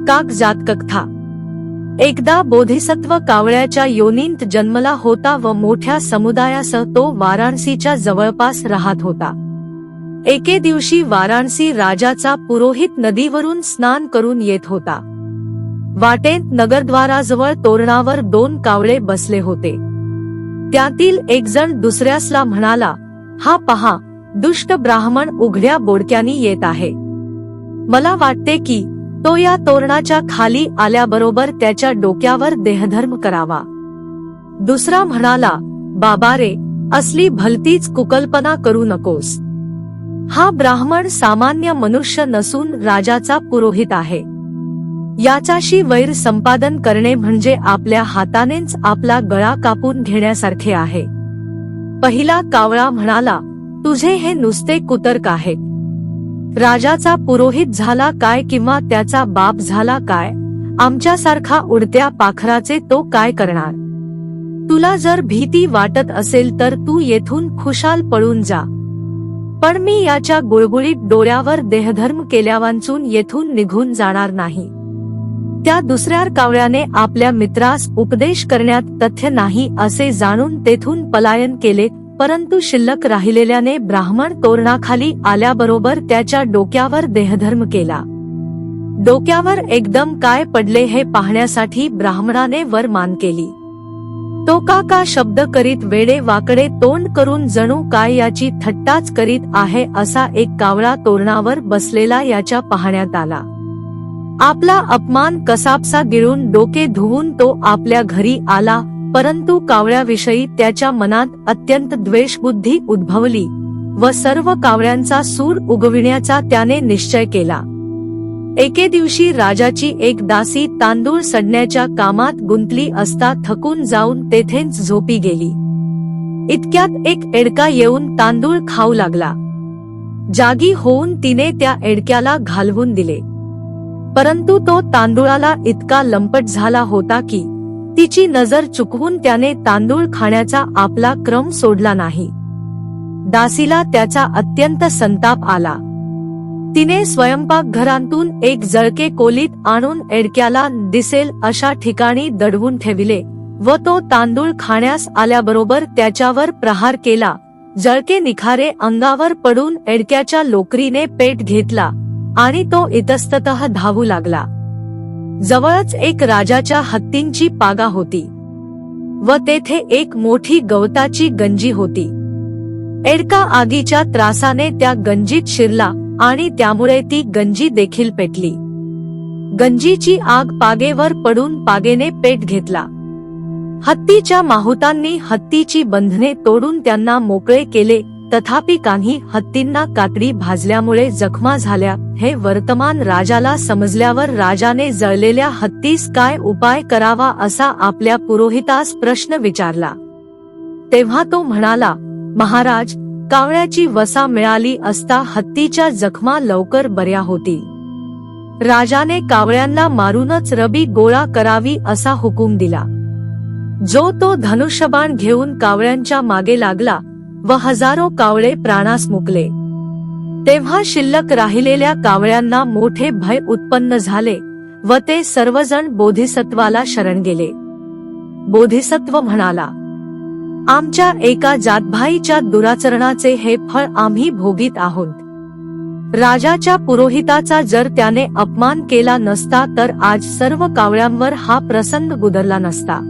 कागजात कथा। एकदा बोधिसत्व कावळ्याच्या योनींत जन्मला होता व मोठ्या समुदायासह तो वाराणसीच्या जवळपास राहत होता। एके दिवशी वाराणसी राजाचा पुरोहित नदीवरून स्नान करून येत होता। वाटेत नगरद्वाराजवळ तोरणावर 2 कावळे बसले होते। त्यातील एक जण दुसऱ्यासला म्हणाला, हा पहा, दुष्ट ब्राह्मण उघड्या बोडक्यानी येत आहे। मला वाटते की तो या तोरणाच्या खाली आल्याबरोबर त्याच्या डोक्यावर देहधर्म करावा। दुसरा म्हणाला, बाबा रे, असली भलतीच कुकल्पना करू नकोस। हा ब्राह्मण सामान्य मनुष्य नसून राजाचा पुरोहित आहे। याच्याशी वैर संपादन करणे म्हणजे आपल्या हातानेच आपला गळा कापून घेण्यासारखे आहे। पहिला कावळा म्हणाला, तुझे हे नुसते कुतर्क आहे। राजाचा पुरोहित झाला काय किंवा त्याचा बाप झाला काय, आमच्यासारखा उडत्या पाखराचे तो काय करणार? तुला जर भीती वाटत असेल तर तू येथून खुशाल पळून जा, पण मी याच्या गुळगुळीत डोळ्यावर देहधर्म केल्यावांचून येथून निघून जाणार नाही। त्या दुसऱ्या कावळ्याने आपल्या मित्रास उपदेश करण्यात तथ्य नाही असे जाणून तेथून पलायन केले, परंतु शिल्लक राहिलेल्याने ब्राह्मण तोरणाखाली आल्याबरोबर त्याच्या डोक्यावर देहधर्म केला। डोक्यावर एकदम काय पडले हे पाहण्यासाठी ब्राह्मणाने वर मान केली। तो का शब्द करीत वेडे वाकडे तोंड करून जणू काय याची थट्टाच करीत आहे असा एक कावळा तोरणावर बसलेला याच्या पाहण्यात आला। आपला अपमान कसाबसा गिळून डोके धुवून तो आपल्या घरी आला, परंतु कावळ्याविषयी त्याच्या मनात अत्यंत द्वेषबुद्धी उद्भवली व सर्व कावळ्यांचा सूड उगविण्याचा त्याने निश्चय केला। एके दिवशी राजाची एक दासी तांदूळ सडण्याच्या कामात गुंतली असता थकून जाऊन तेथेच झोपी गेली। इतक्यात एक एडका येऊन तांदूळ खाऊ लागला। जागी होऊन तिने त्या एडक्याला घालवून दिले, परंतु तो तांदूळाला इतका लंपट झाला होता की तिची नजर चुकवून त्याने तांदूळ खाण्याचा आपला क्रम सोडला नाही। दासीला त्याचा अत्यंत संताप आला। तिने स्वयंपाकघरातून एक जळके कोलीत आणून एडक्याला दिसेल अशा ठिकाणी दडवून ठेविले व तो तांदूळ खाण्यास आल्याबरोबर त्याच्यावर प्रहार केला। जळके निखारे अंगावर पडून एडक्याच्या लोकरीने पेट घेतला आणि तो इतस्ततः धावू लागला। जवळच एक राजाच्या हत्तींची पागा होती व तेथे एक मोठी गवताची गंजी होती। एडका आगीच्या त्रासाने त्या गंजीत शिरला आणि त्यामुळे ती गंजी देखील पेटली। गंजीची आग पागेवर पडून पागेने पेट घेतला। हत्तीच्या माहुतांनी हत्तीची बंधने तोडून त्यांना मोकळे केले, तथापि काही हत्तींना कातडी भाजल्यामुळे जखमा झाल्या। हे वर्तमान राजाला समजल्यावर राजाने जळलेल्या हत्तीस काय उपाय करावा असा आपल्या पुरोहितास प्रश्न विचारला। तेव्हा तो म्हणाला, महाराज, कावळ्याची वसा मिळाली असता हत्तीच्या जखमा लवकर बऱ्या होतील। राजाने कावळ्यांना मारूनच रबी गोळा करावी असा हुकूम दिला। जो तो धनुष्यबाण घेऊन कावळ्यांच्या मागे लागला व हजारो कावळे प्राणास मुकले। तेव्हा शिल्लक राहिलेल्या कावळ्यांना मोठे भय उत्पन्न झाले व ते सर्वजण बोधिसत्वाला शरण गेले। बोधिसत्व म्हणाला, आमच्या एका जातभाईच्या दुराचरणाचे हे फळ आम्ही भोगीत आहोत। राजाच्या पुरोहिताचा जर त्याने अपमान केला नसता तर आज सर्व कावळ्यांवर हा प्रसंग गुदरला नसता।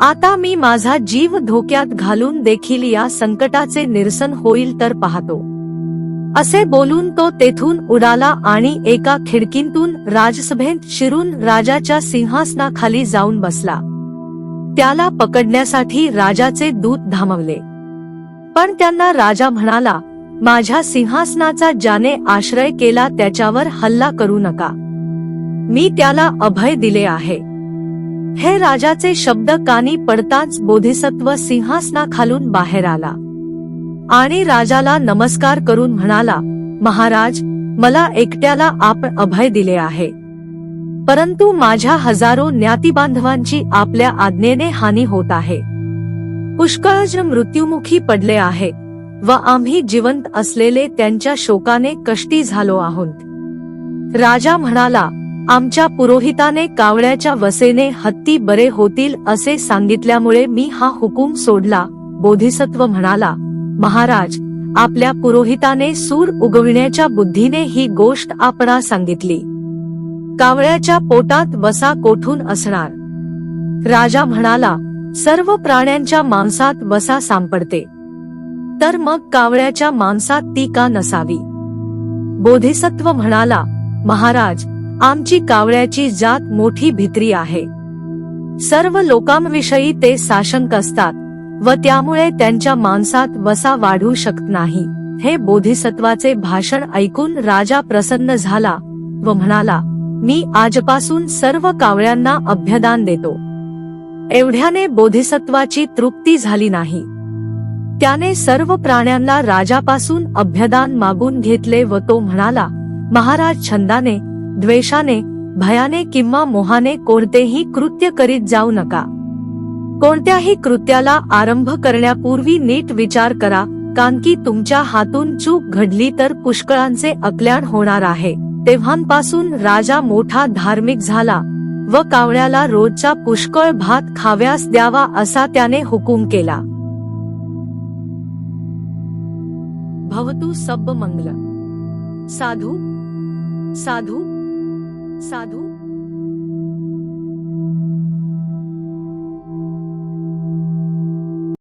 आता मी माझा जीव धोक्यात घालून देखील या संकटाचे निरसन होईल तर पाहतो। असे बोलून तो तेथून उडाला आणि एका खिडकीतून राजसभेत शिरून राजाच्या सिंहासनाखाली जाऊन बसला। त्याला पकडण्यासाठी राजाचे दूत धामवले, पण त्यांना राजा म्हणाला, माझ्या सिंहासनाचा ज्याने आश्रय केला त्याच्यावर हल्ला करू नका, मी त्याला अभय दिले आहे। हे राजाचे शब्द कानी पडताच बोधिसत्व सिंहासनाखालून बाहेर आला आणि राजाला नमस्कार करून म्हणाला, महाराज, मला एकट्याला आपण अभय दिले आहे, परंतु माझ्या हजारो ज्ञातिबांधवांची आपल्या आज्ञेने हानी होत आहे। पुष्कळ जण मृत्युमुखी पडले आहे व आम्ही जिवंत असलेले त्यांच्या शोकाने कष्टी झालो आहोत। राजा म्हणाला, आमच्या पुरोहिताने कावळ्याच्या वसेने हत्ती बरे होतील असे सांगितल्यामुळे मी हा हुकूम सोडला. बोधिसत्व म्हणाला, महाराज, आपल्या पुरोहिताने सूर उगविण्याच्या बुद्धीने ही गोष्ट आपणास सांगितली. कावळ्याच्या पोटात वसा कोठून असणार? राजा म्हणाला, सर्व प्राण्यांच्या मांसात वसा सापडते, तर मग कावळ्याच्या मांसात ती का नसावी? बोधिसत्व म्हणाला, महाराज, आमची कावळ्याची जात मोठी भित्री आहे. सर्व लोकांविषयी ते साशंक असतात व त्यामुळे त्यांच्या मांसात वसा वाढू शकत नाही. हे बोधिसत्वाचे भाषण ऐकून राजा प्रसन्न झाला व म्हणाला, मी आजपासून सर्व कावळ्यांना अभ्यदान देतो. एवढ्याने बोधिसत्वाची तृप्ती झाली नाही. त्याने सर्व प्राण्यांना राजापासून अभ्यदान मागून घेतले व तो म्हणाला, महाराज, छंदाने, द्वेषाने, भयाने किंवा मोहाने कोणतेही कृत्य करीत जाऊ नका. कोणत्याही कृत्याला आरंभ करण्यापूर्वी नीट विचार करा, कारण की तुमच्या हातून चूक घडली तर पुष्कळांचे अकल्याण होणार आहे. तेव्हापासून राजा मोठा धार्मिक झाला व कावळ्याला रोजचा पुष्कळ भात खाव्यास द्यावा असा त्याने हुकूम केला. भवतु सब्ब मंगल. साधू साधू साधू.